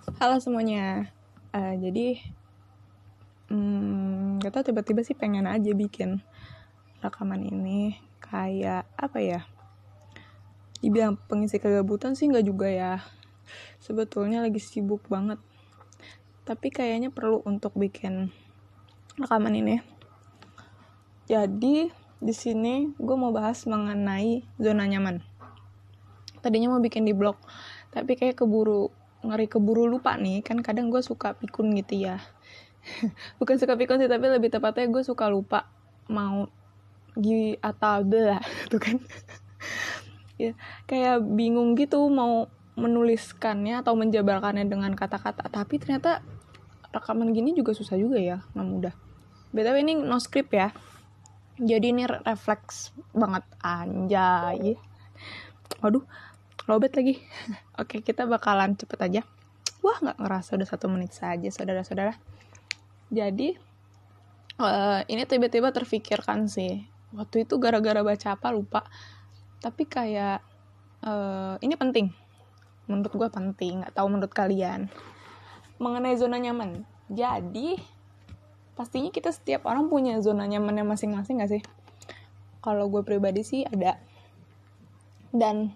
Halo semuanya. Jadi kita tiba-tiba sih pengen aja bikin rekaman ini kayak apa ya? Dibilang pengisi kegabutan sih nggak juga ya. Sebetulnya lagi sibuk banget. Tapi kayaknya perlu untuk bikin rekaman ini. Jadi di sini gue mau bahas mengenai zona nyaman. Tadinya mau bikin di blog, tapi kayak ngeri keburu lupa nih. Kan kadang gue suka pikun gitu ya. Bukan suka pikun sih, tapi lebih tepatnya gue suka lupa mau atau belah tuh kan. Ya, kayak bingung gitu mau menuliskannya atau menjabarkannya dengan kata-kata, tapi ternyata rekaman gini juga susah juga ya, nggak mudah. BTW ini no script ya, jadi ini refleks banget, anjay. Waduh, lobet lagi. Oke, kita bakalan cepet aja. Wah, nggak ngerasa udah 1 menit saja, saudara-saudara. Jadi ini tiba-tiba terfikirkan sih. Waktu itu gara-gara baca apa lupa. Tapi kayak ini penting. Menurut gue penting. Gak tahu menurut kalian. Mengenai zona nyaman. Jadi pastinya kita setiap orang punya zona nyamannya masing-masing gak sih? Kalau gue pribadi sih ada. Dan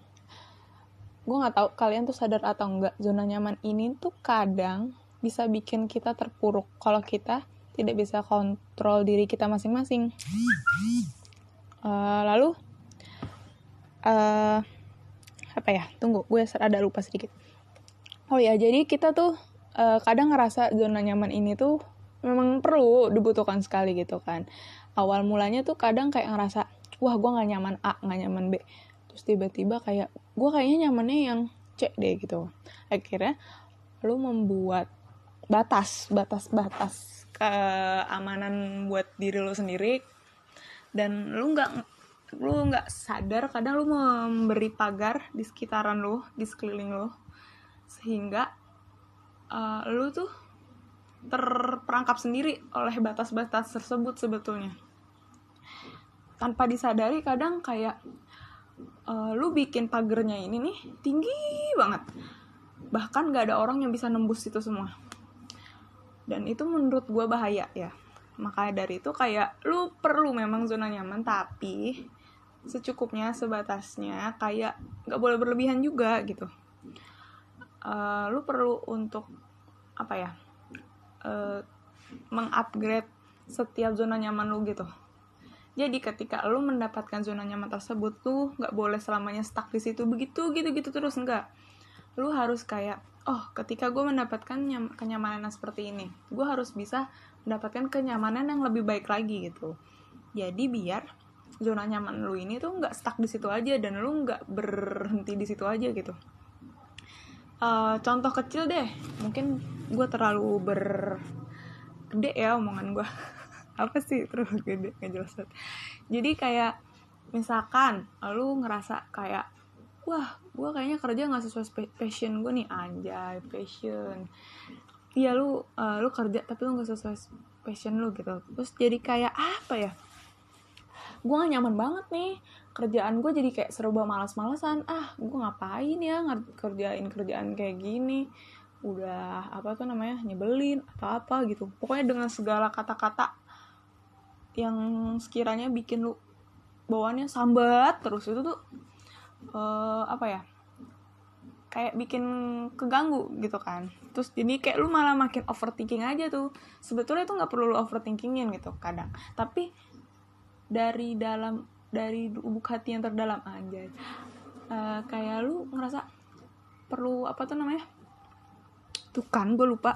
gue gak tahu kalian tuh sadar atau enggak, zona nyaman ini tuh kadang bisa bikin kita terpuruk kalau kita tidak bisa kontrol diri kita masing-masing. Lalu apa ya? Tunggu, gue ada lupa sedikit. Oh ya, jadi kita tuh kadang ngerasa zona nyaman ini tuh memang perlu dibutuhkan sekali gitu kan. Awal mulanya tuh kadang kayak ngerasa, wah gue gak nyaman A, gak nyaman B. Terus tiba-tiba kayak, gue kayaknya nyamannya yang C deh gitu. Akhirnya lu membuat batas keamanan buat diri lu sendiri. Dan lu nggak sadar kadang lu memberi pagar di sekitaran lu, di sekeliling lu, sehingga lu tuh terperangkap sendiri oleh batas-batas tersebut sebetulnya. Tanpa disadari kadang kayak lu bikin pagernya ini nih tinggi banget, bahkan gak ada orang yang bisa nembus itu semua. Dan itu menurut gue bahaya ya. Makanya dari itu kayak lu perlu memang zona nyaman, tapi secukupnya, sebatasnya, kayak gak boleh berlebihan juga gitu. Lu perlu untuk apa ya, mengupgrade setiap zona nyaman lu gitu. Jadi ketika lu mendapatkan zona nyaman tersebut, lu gak boleh selamanya stuck di situ begitu gitu terus, enggak. Lu harus kayak, oh ketika gue mendapatkan kenyamanan seperti ini, gue harus bisa mendapatkan kenyamanan yang lebih baik lagi gitu. Jadi biar zona nyaman lu ini tuh nggak stuck di situ aja dan lu nggak berhenti di situ aja gitu. Contoh kecil deh, mungkin gue terlalu gede ya omongan gue. Apa sih terlalu gede, nggak jelas banget. Jadi kayak misalkan lu ngerasa kayak, wah gue kayaknya kerja nggak sesuai passion gue nih, anjay passion. Iya lu kerja tapi lu nggak sesuai passion lu gitu. Terus jadi kayak apa ya? Gue gak nyaman banget nih, kerjaan gue jadi kayak serba malas-malasan. Gue ngapain ya kerjaan kayak gini, udah apa tuh namanya, nyebelin atau apa gitu. Pokoknya dengan segala kata-kata yang sekiranya bikin lu bawaannya sambat terus, itu tuh apa ya, kayak bikin keganggu gitu kan. Terus jadi kayak lu malah makin overthinking aja tuh. Sebetulnya tuh nggak perlu lu overthinkingin gitu kadang, tapi dari lubuk hati yang terdalam aja, kayak lu ngerasa perlu apa tuh namanya, tuh kan gue lupa.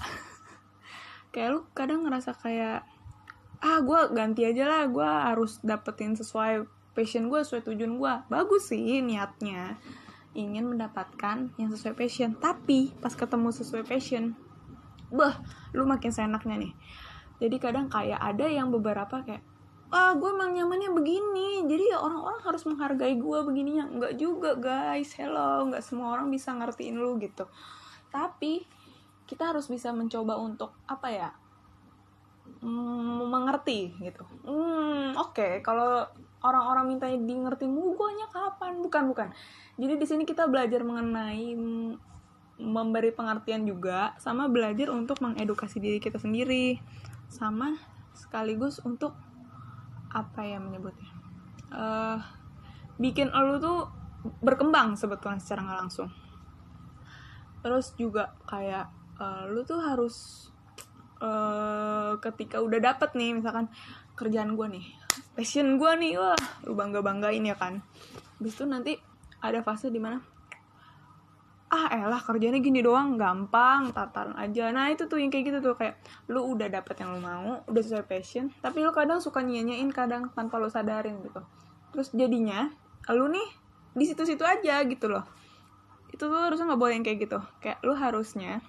Kayak lu kadang ngerasa kayak, gue ganti aja lah, gue harus dapetin sesuai passion gue, sesuai tujuan gue. Bagus sih niatnya, ingin mendapatkan yang sesuai passion, tapi pas ketemu sesuai passion, lu makin seenaknya nih. Jadi kadang kayak ada yang beberapa kayak, gue emang nyamannya begini, jadi ya orang-orang harus menghargai gue begininya. Enggak juga guys, hello, enggak semua orang bisa ngertiin lu gitu. Tapi kita harus bisa mencoba untuk apa ya, mengerti gitu. Oke, kalau orang-orang minta di ngerti mulu, guanya kapan? Bukan. Jadi di sini kita belajar mengenai memberi pengertian juga, sama belajar untuk mengedukasi diri kita sendiri, sama sekaligus untuk apa ya menyebutnya, bikin lu tuh berkembang sebetulnya secara nggak langsung. Terus juga kayak lu tuh harus ketika udah dapet nih misalkan kerjaan gue nih, passion gue nih, wah lu banggain ya kan. Habis itu nanti ada fase dimana elah kerjanya gini doang, gampang, tataran aja. Nah itu tuh yang kayak gitu tuh, kayak lu udah dapet yang lu mau, udah sesuai passion, tapi lu kadang suka nyanyain kadang tanpa lu sadarin gitu. Terus jadinya lu nih di situ-situ aja gitu loh. Itu tuh harusnya nggak boleh yang kayak gitu. Kayak lu harusnya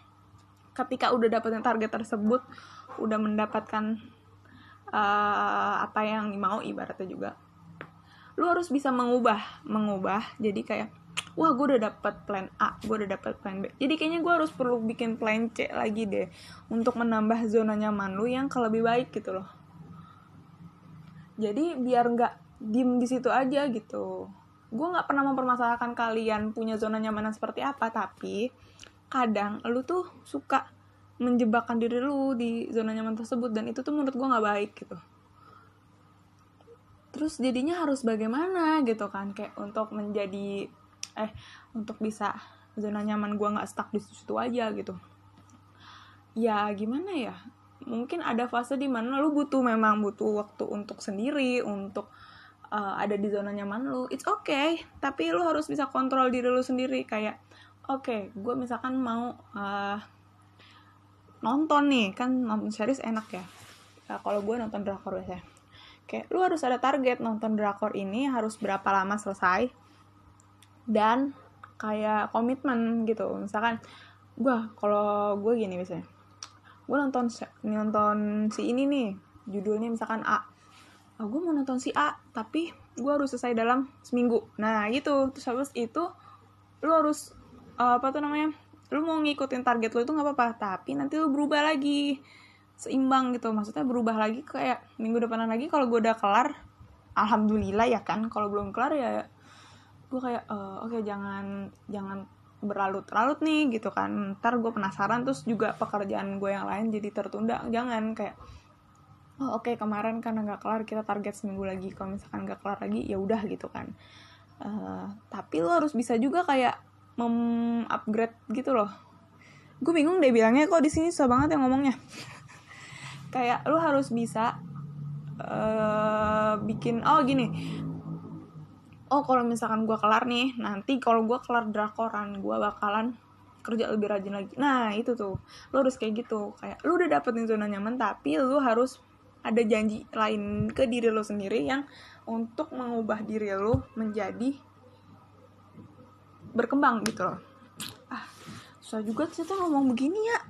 ketika udah dapetin target tersebut, udah mendapatkan apa yang mau ibaratnya juga, lu harus bisa mengubah jadi kayak wah gue udah dapet plan A, gue udah dapet plan B, jadi kayaknya gue harus perlu bikin plan C lagi deh untuk menambah zona nyaman lu yang lebih baik gitu loh. Jadi biar nggak diem di situ aja gitu. Gue nggak pernah mempermasalahkan kalian punya zona nyaman seperti apa, tapi kadang lu tuh suka menjebakkan diri lu di zona nyaman tersebut, dan itu tuh menurut gue nggak baik gitu. Terus jadinya harus bagaimana gitu kan, kayak untuk menjadi untuk bisa zona nyaman gue nggak stuck di situ aja gitu. Ya gimana ya, mungkin ada fase di mana lu memang butuh waktu untuk sendiri, untuk ada di zona nyaman lu, it's okay, tapi lu harus bisa kontrol diri lu sendiri. Kayak oke, gue misalkan mau nonton nih, kan nonton series enak ya. Kalau gue nonton drakor biasanya, kayak lu harus ada target nonton drakor ini harus berapa lama selesai, dan kayak komitmen gitu. Misalkan kalau gue gini biasanya, gue nonton si ini nih, judulnya misalkan A, gue mau nonton si A tapi gue harus selesai dalam seminggu. Nah gitu. Terus habis itu lu harus lu mau ngikutin target lu itu nggak apa-apa, tapi nanti lu berubah lagi seimbang gitu. Maksudnya berubah lagi kayak minggu depanan lagi, kalau gue udah kelar alhamdulillah ya kan, kalau belum kelar ya gue kayak oke, jangan berlarut-larut nih gitu kan, ntar gue penasaran, terus juga pekerjaan gue yang lain jadi tertunda. Jangan kayak oke, kemarin karena nggak kelar kita target seminggu lagi, kalau misalkan nggak kelar lagi ya udah gitu kan. Tapi lo harus bisa juga kayak upgrade gitu loh. Gue bingung deh bilangnya, kok di sini susah banget yang ngomongnya. Kayak lo harus bisa bikin gini. Kalau misalkan gue kelar nih, nanti kalau gue kelar drakoran, gue bakalan kerja lebih rajin lagi. Nah itu tuh, lo harus kayak gitu. Kayak lo udah dapetin zona nyaman, tapi lo harus ada janji lain ke diri lo sendiri yang untuk mengubah diri lo menjadi berkembang gitu loh. Susah juga ternyata ngomong begini ya.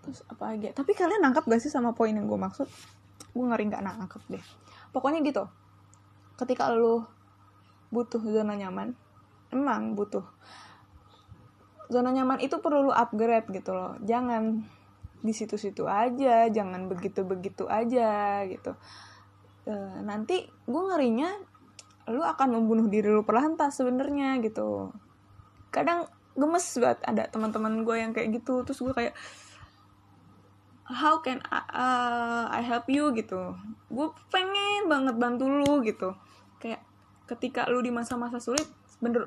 Terus apa lagi? Tapi kalian nangkap gak sih sama poin yang gue maksud? Gue ngeri gak nangkep deh. Pokoknya gitu, ketika lo butuh zona nyaman, emang butuh zona nyaman itu perlu lo upgrade gitu loh. Jangan di situ-situ aja, jangan begitu-begitu aja gitu. Nanti gue ngerinya lu akan membunuh diri lu perlahan sebenarnya gitu. Kadang gemes banget ada teman-teman gue yang kayak gitu, terus gue kayak how can I help you gitu. Gue pengen banget bantu lu gitu. Kayak ketika lu di masa-masa sulit,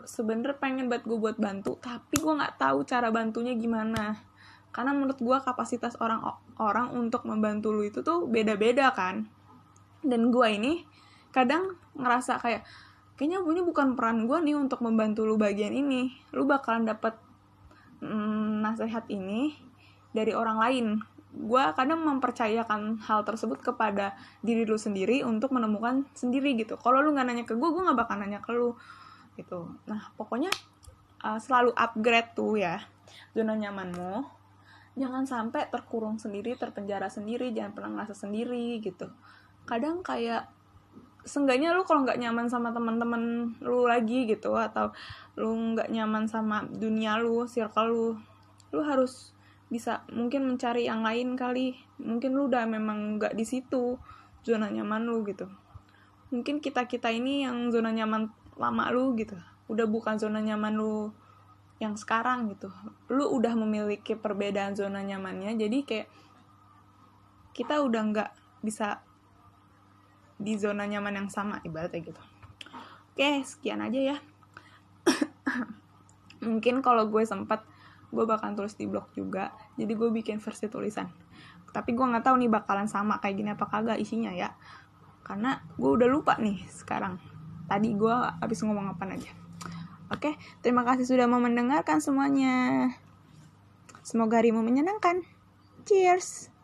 sebenernya pengen banget gue buat bantu, tapi gue nggak tahu cara bantunya gimana. Karena menurut gue kapasitas orang untuk membantu lu itu tuh beda-beda kan. Dan gue ini kadang ngerasa kayaknya ini bukan peran gue nih untuk membantu lu bagian ini. Lu bakalan dapet nasihat ini dari orang lain. Gue kadang mempercayakan hal tersebut kepada diri lu sendiri untuk menemukan sendiri gitu. Kalau lu gak nanya ke gue gak bakal nanya ke lu gitu. Nah pokoknya selalu upgrade tuh ya zona nyamanmu. Jangan sampai terkurung sendiri, terpenjara sendiri, jangan pernah ngerasa sendiri gitu. Kadang kayak seenggaknya lu kalau nggak nyaman sama teman-teman lu lagi gitu, atau lu nggak nyaman sama dunia lu, circle lu harus bisa mungkin mencari yang lain kali. Mungkin lu udah memang nggak di situ zona nyaman lu gitu. Mungkin kita ini yang zona nyaman lama lu gitu, udah bukan zona nyaman lu yang sekarang gitu. Lu udah memiliki perbedaan zona nyamannya, jadi kayak kita udah nggak bisa di zona nyaman yang sama ibaratnya gitu. Oke, sekian aja ya. Mungkin kalau gue sempat, gue bakal tulis di blog juga, jadi gue bikin versi tulisan. Tapi gue nggak tahu nih bakalan sama kayak gini apa kagak isinya ya, karena gue udah lupa nih sekarang. Tadi gue habis ngomong apa aja. Oke, terima kasih sudah mau mendengarkan semuanya. Semoga harimu menyenangkan. Cheers!